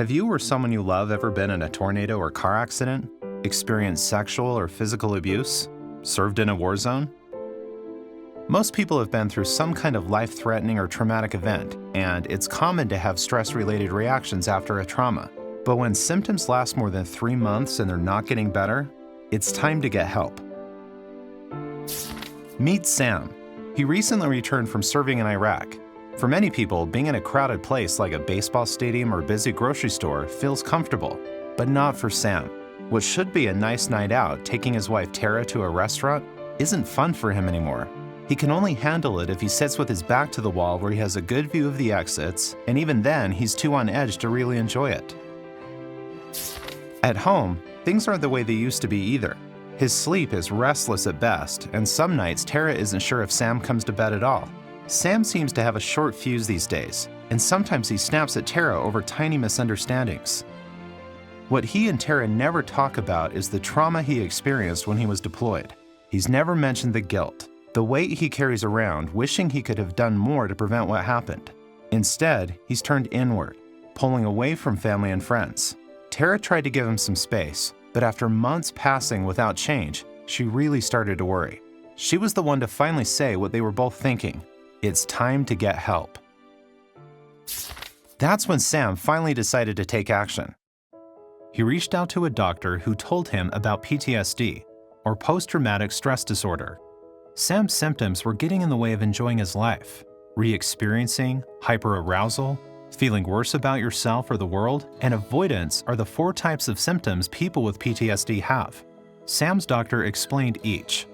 Have you or someone you love ever been in a tornado or car accident, experienced sexual or physical abuse, served in a war zone? Most people have been through some kind of life-threatening or traumatic event, and it's common to have stress-related reactions after a trauma. But when symptoms last more than 3 months and they're not getting better, it's time to get help. Meet Sam. He recently returned from serving in Iraq. For many people, being in a crowded place like a baseball stadium or busy grocery store feels comfortable, but not for Sam. What should be a nice night out, taking his wife Tara to a restaurant, isn't fun for him anymore. He can only handle it if he sits with his back to the wall where he has a good view of the exits, and even then, he's too on edge to really enjoy it. At home, things aren't the way they used to be either. His sleep is restless at best, and some nights Tara isn't sure if Sam comes to bed at all. Sam seems to have a short fuse these days, and sometimes he snaps at Tara over tiny misunderstandings. What he and Tara never talk about is the trauma he experienced when he was deployed. He's never mentioned the guilt, the weight he carries around, wishing he could have done more to prevent what happened. Instead, he's turned inward, pulling away from family and friends. Tara tried to give him some space, but after months passing without change, she really started to worry. She was the one to finally say what they were both thinking: it's time to get help. That's when Sam finally decided to take action. He reached out to a doctor who told him about PTSD, or post-traumatic stress disorder. Sam's symptoms were getting in the way of enjoying his life. Re-experiencing, hyperarousal, feeling worse about yourself or the world, and avoidance are the 4 types of symptoms people with PTSD have. Sam's doctor explained each.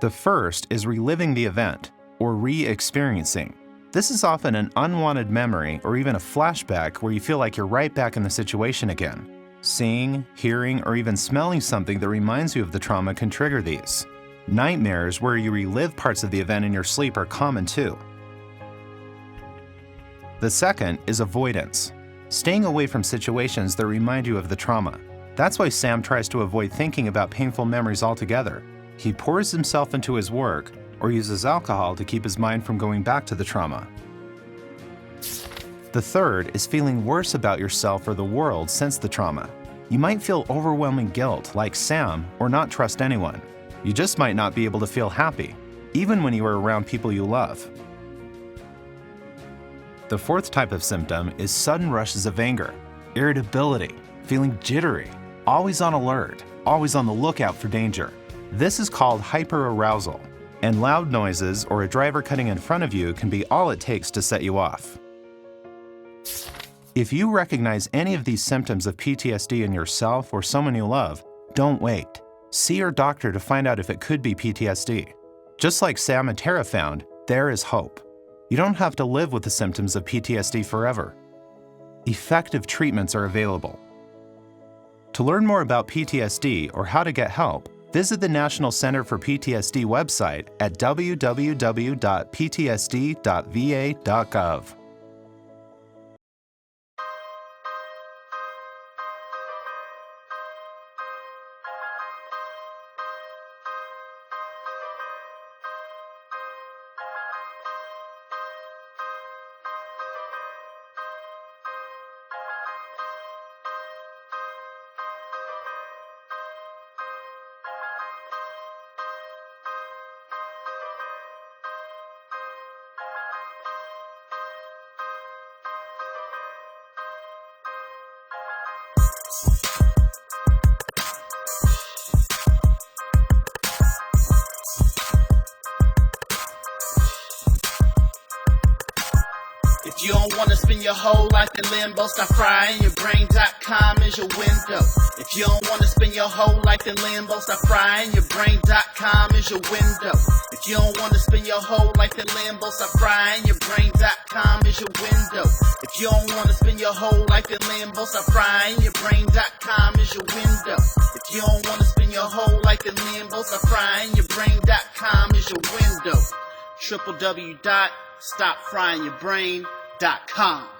The first is reliving the event, or re-experiencing. This is often an unwanted memory or even a flashback where you feel like you're right back in the situation again. Seeing, hearing, or even smelling something that reminds you of the trauma can trigger these. Nightmares where you relive parts of the event in your sleep are common too. The second is avoidance, staying away from situations that remind you of the trauma. That's why Sam tries to avoid thinking about painful memories altogether. He pours himself into his work or uses alcohol to keep his mind from going back to the trauma. The third is feeling worse about yourself or the world since the trauma. You might feel overwhelming guilt like Sam or not trust anyone. You just might not be able to feel happy, even when you are around people you love. The fourth type of symptom is sudden rushes of anger, irritability, feeling jittery, always on alert, always on the lookout for danger. This is called hyperarousal, and loud noises or a driver cutting in front of you can be all it takes to set you off. If you recognize any of these symptoms of PTSD in yourself or someone you love, don't wait. See your doctor to find out if it could be PTSD. Just like Sam and Tara found, there is hope. You don't have to live with the symptoms of PTSD forever. Effective treatments are available. To learn more about PTSD or how to get help, visit the National Center for PTSD website at www.ptsd.va.gov. If you don't want to spend your whole life in limbo, stop frying your brain.com is your window. If you don't want to spend your whole life in limbo, stop frying your brain.com is your window. If you don't want to spend your whole life in limbo, stop frying your brain.com is your window. If you don't want to spend your whole life in limbo, stop frying your brain.com is your window. If you don't want to spend your whole life in limbo, stop frying your brain.com is your window. www.stopfryingyourbrain.com